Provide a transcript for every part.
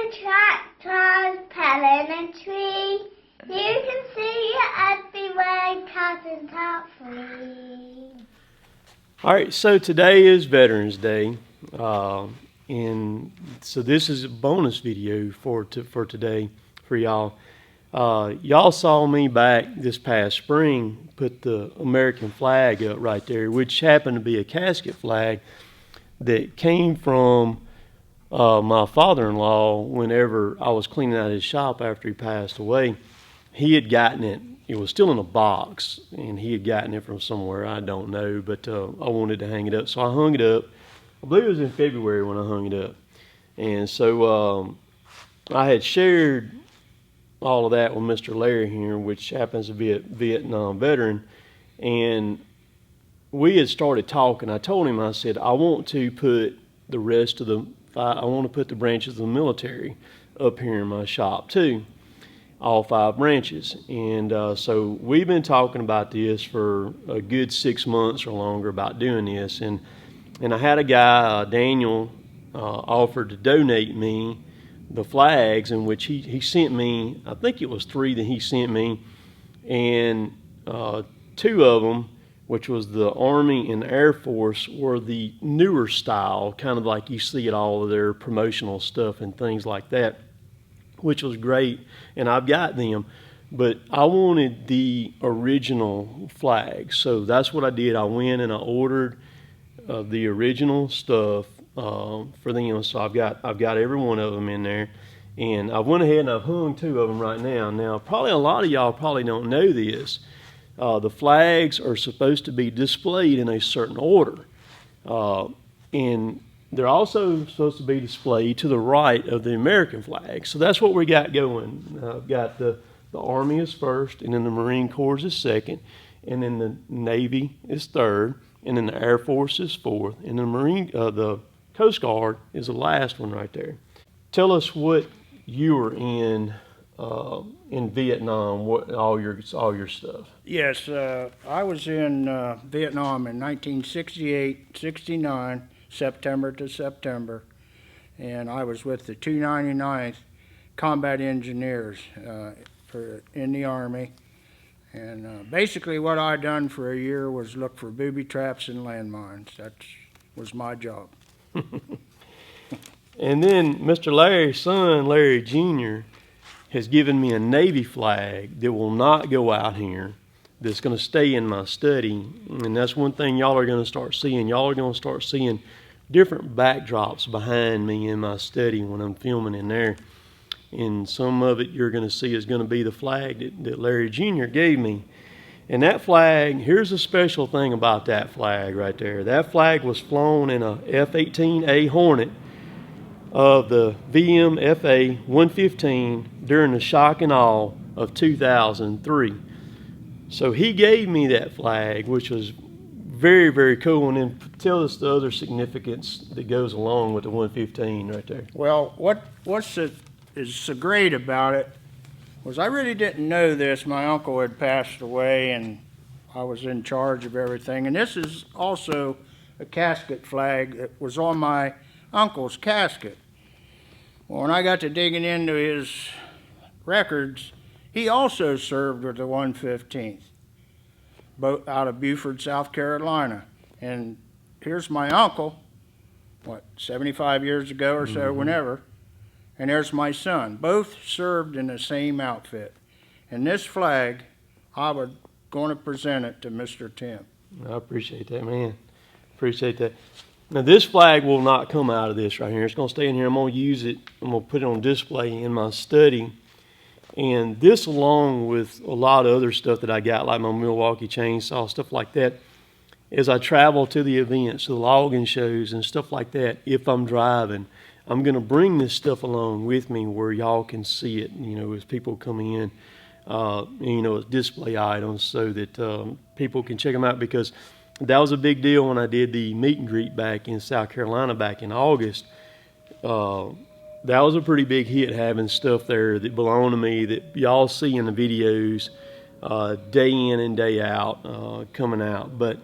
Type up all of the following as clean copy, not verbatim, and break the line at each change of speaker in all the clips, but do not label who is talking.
the tractors pelling a tree. You can see it everywhere, cousin Topsy.
All right, so today is Veterans Day, and so this is a bonus video for today for y'all. Y'all saw me back this past spring put the American flag up right there, which happened to be a casket flag that came from my father-in-law whenever I was cleaning out his shop after he passed away. He had gotten it. It was still in a box, and he had gotten it from somewhere, I don't know, but I wanted to hang it up. So I hung it up. I believe it was in February when I hung it up. And so I had shared all of that with Mr. Larry here, which happens to be a Vietnam veteran. And we had started talking. I told him, I said, I want to put the rest of I want to put the branches of the military up here in my shop too. All 5 branches. And so we've been talking about this for a good 6 months or longer about doing this. And I had a guy, Daniel, offered to donate me the flags, in which he sent me, I think it was 3 that he sent me, and 2 of them, which was the Army and the Air Force, were the newer style, kind of like you see at all of their promotional stuff and things like that, which was great, and I've got them, but I wanted the original flags. So that's what I did. I went and I ordered the original stuff for them. So I've got every one of them in there, and I went ahead and I've hung 2 of them right now. Now, probably a lot of y'all probably don't know this. The flags are supposed to be displayed in a certain order, and they're also supposed to be displayed to the right of the American flag. So that's what we got going. I've got the Army is first, and then the Marine Corps is second, and then the Navy is third, and then the Air Force is fourth, and the Coast Guard is the last one right there. Tell us what you were in Vietnam, what all your stuff.
Yes, I was in Vietnam in 1968, 69. September to September, and I was with the 299th Combat Engineers in the Army, and basically what I done for a year was look for booby traps and landmines. That was my job.
And then Mr. Larry's son, Larry Jr., has given me a Navy flag that will not go out here, that's going to stay in my study. And that's one thing y'all are going to start seeing. Y'all are going to start seeing different backdrops behind me in my study when I'm filming in there. And some of it you're going to see is going to be the flag that Larry Jr. gave me. And that flag, here's a special thing about that flag right there. That flag was flown in a F-18A Hornet of the VMFA 115 during the shock and awe of 2003. So he gave me that flag, which was very, very cool. And then tell us the other significance that goes along with the 115 right there.
Well, is so great about it was I really didn't know this. My uncle had passed away, and I was in charge of everything. And this is also a casket flag that was on my uncle's casket. Well, when I got to digging into his records, he also served with the 115th. Both out of Beaufort, South Carolina. And here's my uncle, 75 years ago or so, whenever, and there's my son. Both served in the same outfit. And this flag, I was going to present it to Mr. Tim.
I appreciate that, man. Appreciate that. Now, this flag will not come out of this right here. It's going to stay in here. I'm going to use it. I'm going to put it on display in my study. And this, along with a lot of other stuff that I got, like my Milwaukee chainsaw, stuff like that, as I travel to the events, the logging shows and stuff like that, if I'm driving, I'm going to bring this stuff along with me where y'all can see it, as people come in, as display items so that people can check them out, because that was a big deal when I did the meet and greet back in South Carolina back in August. That was a pretty big hit, having stuff there that belong to me that y'all see in the videos day in and day out coming out. But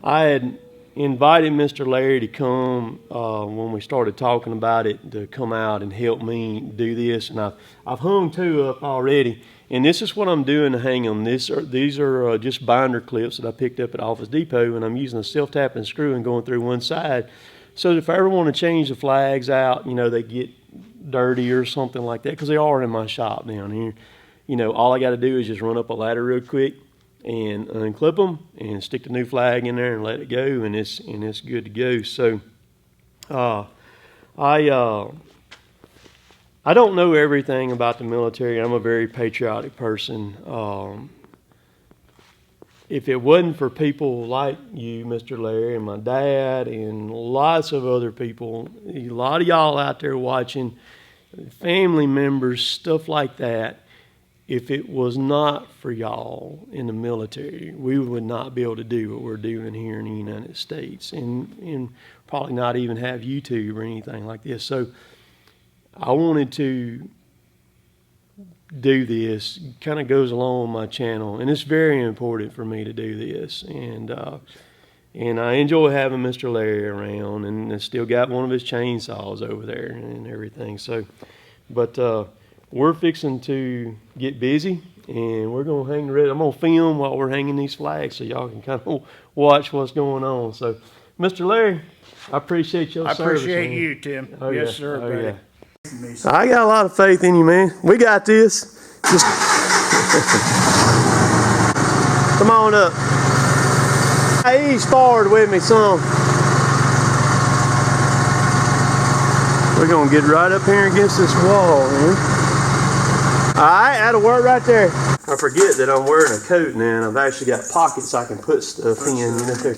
I had invited Mr. Larry to come when we started talking about it, to come out and help me do this. And I've hung 2 up already. And this is what I'm doing to hang them. These are just binder clips that I picked up at Office Depot, and I'm using a self-tapping screw and going through one side. So if I ever want to change the flags out, you know, they get dirty or something like that, because they are in my shop down here. You know, all I got to do is just run up a ladder real quick and unclip them and stick the new flag in there and let it go, and it's good to go. So I don't know everything about the military. I'm a very patriotic person. If it wasn't for people like you, Mr. Larry, and my dad, and lots of other people, a lot of y'all out there watching, family members, stuff like that, if it was not for y'all in the military, we would not be able to do what we're doing here in the United States, and probably not even have YouTube or anything like this. So I wanted to do this. It kind of goes along with my channel, and it's very important for me to do this. And I enjoy having Mr. Larry around, and I still got one of his chainsaws over there and everything. So, but we're fixing to get busy, and we're gonna hang the red. I'm gonna film while we're hanging these flags, so y'all can kind of watch what's going on. So, Mr. Larry, I appreciate your service.
I appreciate
man.
you, Tim.
Oh,
yes,
yeah.
sir,
Oh,
buddy.
yeah. I got a lot of faith in you, man. We got this. Just come on up. He's forward with me some. We're gonna get right up here against this wall, man. Alright, that'll work right there. I forget that I'm wearing a coat now, and I've actually got pockets I can put stuff in, you know.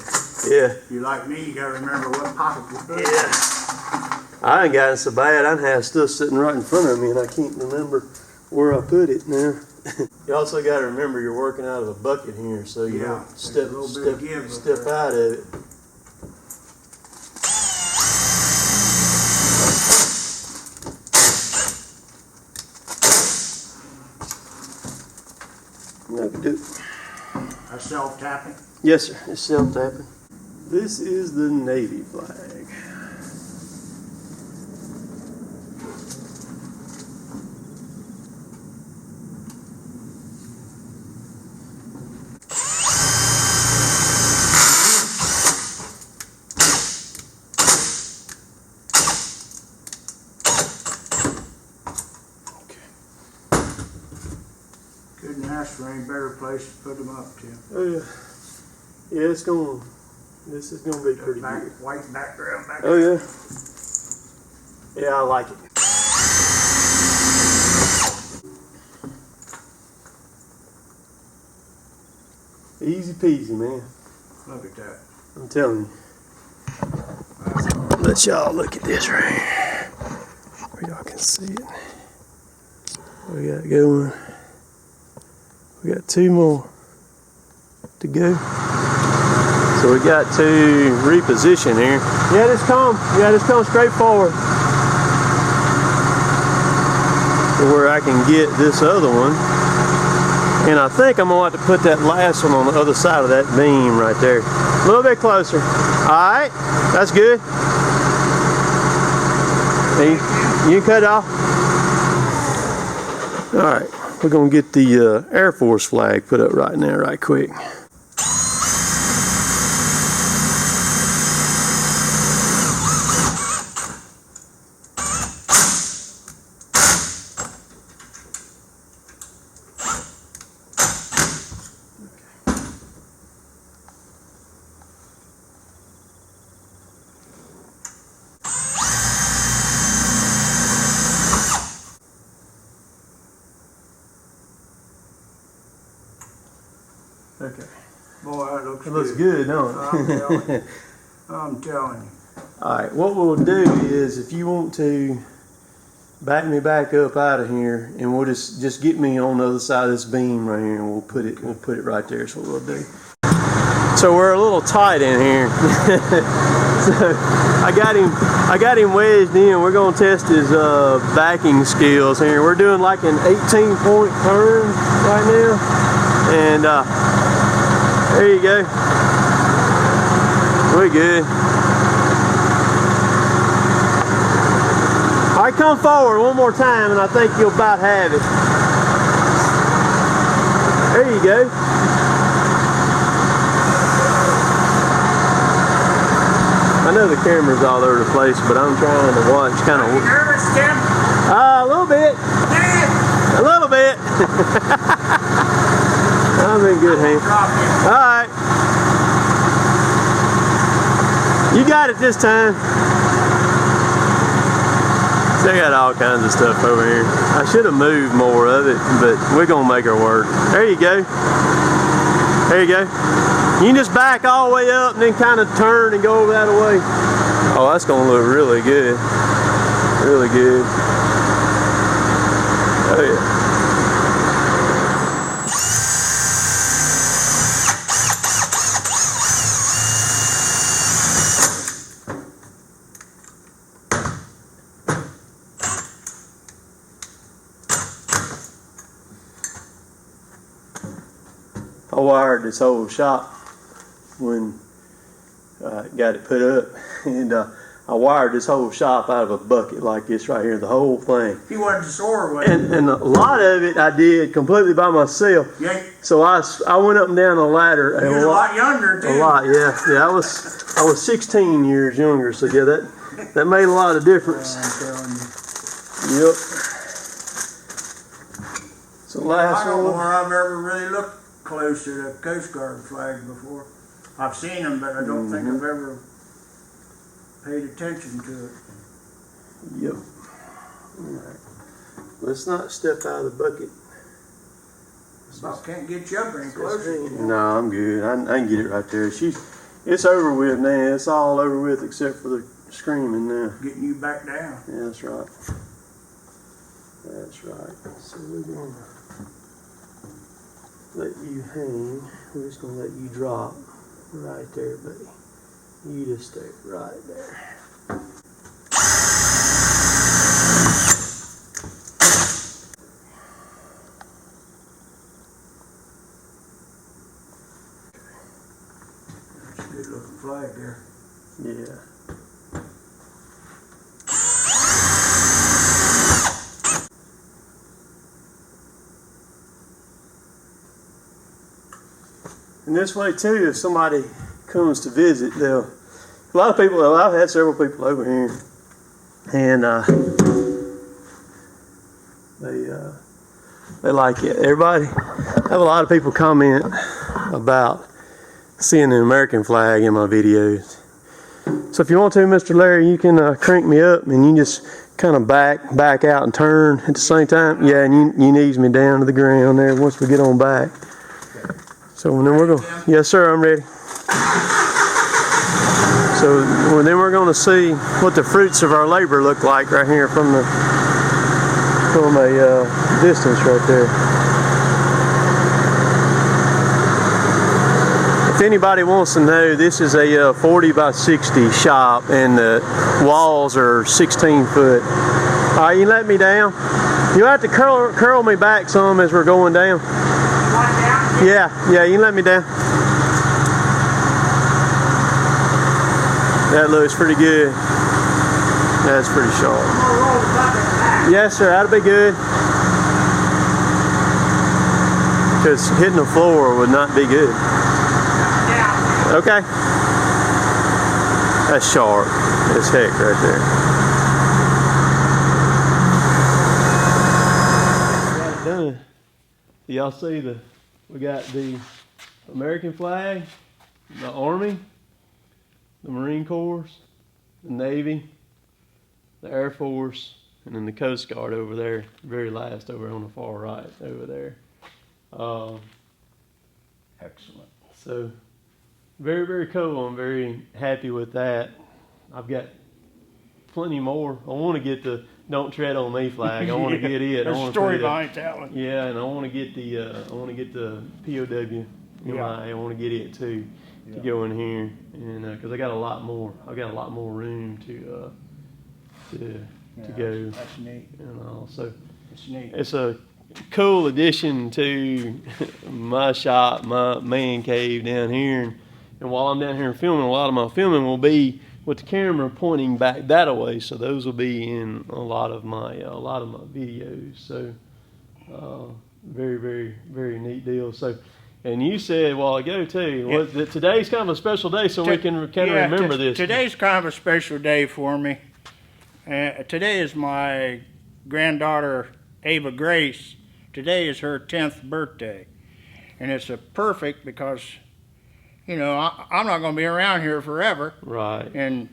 Yeah.
If you're like me, you gotta remember what pocket you put in.
Yeah. I ain't gotten so bad. I have stuff sitting right in front of me, and I can't remember where I put it now. You also got to remember you're working out of a bucket here, so you don't step out of it. I can do it.
A self-tapping?
Yes, sir. It's self-tapping. This is the Navy flag.
Couldn't ask for any better place to put them up, Tim.
Oh yeah. Yeah, this is gonna be pretty good.
White background back
Oh yeah. Yeah, I like it. Easy peasy, man.
Look at that.
I'm telling you. Let y'all look at this right here. Where y'all can see it. We got going. We got 2 more to go. So we got to reposition here. Yeah, just come straight forward to where I can get this other one. And I think I'm gonna have to put that last one on the other side of that beam right there. A little bit closer. All right, that's good. You can cut it off. All right, we're gonna get the Air Force flag put up right now, right quick. Okay.
Boy, that looks
It looks
good.
good, don't it?
I'm telling you.
Alright, what we'll do is, if you want to back me back up out of here, and we'll just get me on the other side of this beam right here, and we'll put it right there. That's what we'll do. So we're a little tight in here. So I got him wedged in. We're gonna test his backing skills here. We're doing like an 18-point turn right now, and there you go. We good. All right, come forward one more time and I think you'll about have it. There you go. I know the camera's all over the place, but I'm trying to watch kind of.
Are you nervous, Tim?
A little bit. A little bit. I'm in good hands. All right. You got it this time. They got all kinds of stuff over here. I should have moved more of it, but we're gonna make her work. There you go. There you go. You can just back all the way up and then kind of turn and go over that way. Oh, that's gonna look really good. Really good. Oh yeah. I wired this whole shop when I got it put up, and I wired this whole shop out of a bucket like this right here, the whole thing.
He wasn't sore with
And a lot of it I did completely by myself.
Yeah.
So I went up and down the ladder.
He was a lot younger too.
A lot, yeah. Yeah, I was 16 years younger, so yeah, that made a lot of difference.
I'm telling you.
Yep. So last
I don't know
one.
where I've ever really looked close to the Coast Guard flag before. I've seen them, but I don't think I've ever paid attention to it.
Yep. Alright. Let's not step out of the bucket.
About can't get you up any closer.
No, I'm good. I can get it right there. It's over with now. It's all over with except for the screaming now.
Getting you back down.
Yeah, that's right. That's right. So we're gonna let you hang. We're just gonna let you drop right there, buddy. You just stay right there.
That's a good looking flag there.
Yeah. And this way too, if somebody comes to visit, a lot of people, I've had several people over here, and they like it. Everybody, I have a lot of people comment about seeing the American flag in my videos. So if you want to, Mr. Larry, you can crank me up and you just kind of back out and turn at the same time. Yeah, and you ease me down to the ground there once we get on back. So then we're going. Yes, sir. I'm ready. So then we're going to see what the fruits of our labor look like right here from a distance right there. If anybody wants to know, this is a 40 by 60 shop, and the walls are 16 foot. All right, you let me down. You have to curl me back some as we're going down. Yeah, you can let me down. That looks pretty good. That's pretty sharp. Yes, sir, that'll be good. Because hitting the floor would not be good. Okay. That's sharp as heck right there. Got it done. Y'all see we got the American flag, the Army, the Marine Corps, the Navy, the Air Force, and then the Coast Guard over there, very last over on the far right over there.
Excellent.
So very, very cool. I'm very happy with that. I've got plenty more. I want to get the "Don't Tread on Me" flag. I want to get it.
There's a story behind that one.
Yeah, and I want to get the POW.
Yeah.
I want to get it too to go in here, and because I got a lot more. I've got a lot more room to go.
That's neat.
And all. So
It's neat.
it's a cool addition to my shop, my man cave down here. And while I'm down here filming, a lot of my filming will be with the camera pointing back that way. So those will be in a lot of my videos. So very, very, very neat deal. So, and you said a while ago too, that today's kind of a special day, so we can kind of remember this.
Today's kind of a special day for me. Today is my granddaughter Ava Grace. Today is her 10th birthday, and it's a perfect because, you know, I'm not going to be around here forever.
Right.
And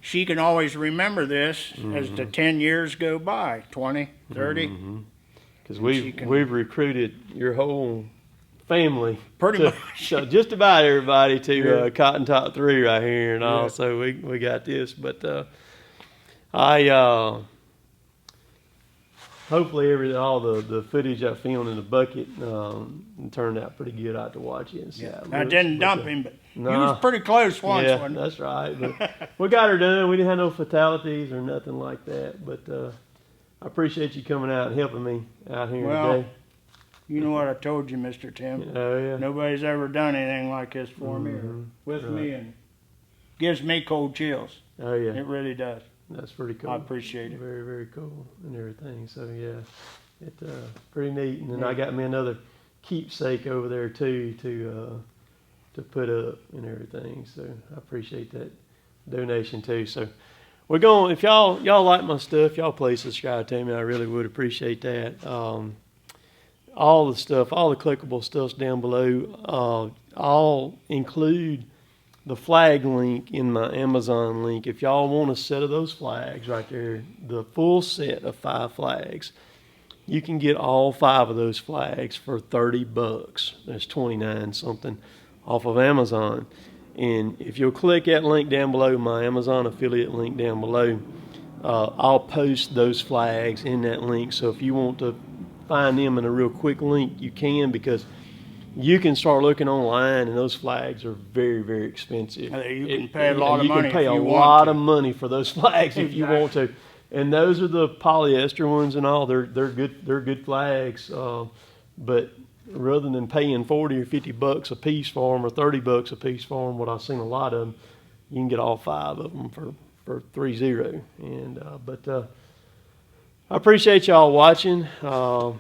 she can always remember this as the 10 years go by, 20, 30.
Because we've recruited your whole family,
Pretty much.
so just about everybody to Cotton Top 3 right here, and all. So we got this, but hopefully all the footage I filmed in the bucket turned out pretty good. I had to watch it and see how it
I
looks,
didn't
but,
dump him, but
no.
he was pretty close once.
Yeah,
wasn't he?
that's right. But we got her done. We didn't have no fatalities or nothing like that. But I appreciate you coming out and helping me out here today.
You know what I told you, Mr. Tim.
Oh yeah.
Nobody's ever done anything like this for me or with me, and gives me cold chills.
Oh yeah.
It really does.
That's pretty cool.
I appreciate it.
Very, very cool and everything. So yeah, it's pretty neat. And then I got me another keepsake over there too to put up and everything. So I appreciate that donation too. So we're going. If y'all like my stuff, y'all please subscribe to me. I really would appreciate that. All the stuff, all the clickable stuff's down below. I'll include the flag link in my Amazon link. If y'all want a set of those flags right there, the full set of 5 flags, you can get all 5 of those flags for $30. That's 29 something off of Amazon. And if you'll click that link down below, my Amazon affiliate link down below, I'll post those flags in that link. So if you want to find them in a real quick link, you can, because you can start looking online, and those flags are very, very expensive.
You can pay a lot of money.
You can pay a
if you
lot
want
of money for those flags if you want to. And those are the polyester ones and all. They're good. They're good flags. But rather than paying $40 or $50 a piece for them, or $30 a piece for them, what I've seen a lot of them, you can get all 5 of them for $30. And I appreciate y'all watching, following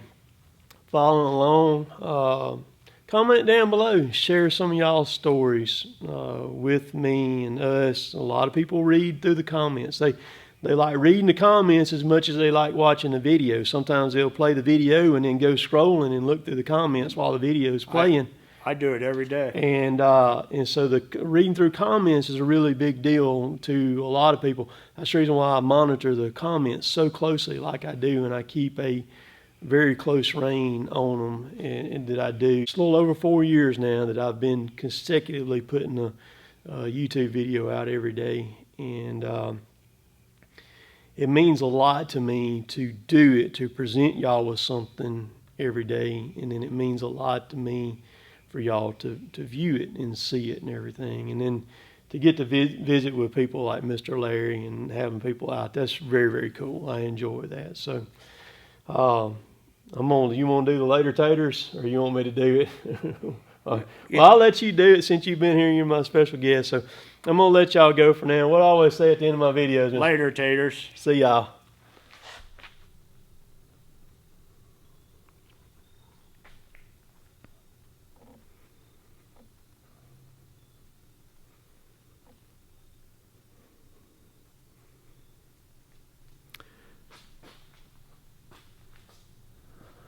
along. Comment down below. Share some of y'all's stories with me and us. A lot of people read through the comments. They like reading the comments as much as they like watching the video. Sometimes they'll play the video and then go scrolling and look through the comments while the video is playing.
I do it every day.
And so the reading through comments is a really big deal to a lot of people. That's the reason why I monitor the comments so closely like I do, and I keep a very close rein on them, and that I do. It's a little over 4 years now that I've been consecutively putting a YouTube video out every day, and it means a lot to me to do it, to present y'all with something every day, and then it means a lot to me for y'all to view it and see it and everything, and then to get to visit with people like Mr. Larry and having people out. That's very, very cool. I enjoy that. So you want to do the later taters, or you want me to do it? Well, I'll let you do it since you've been here and you're my special guest. So I'm going to let y'all go for now. What I always say at the end of my videos is,
Later, taters.
see y'all.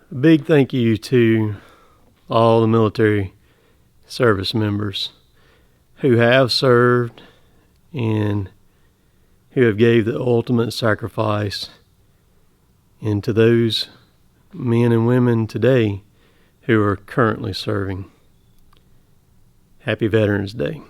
A big thank you to all the military service members who have served and who have gave the ultimate sacrifice, and to those men and women today who are currently serving. Happy Veterans Day.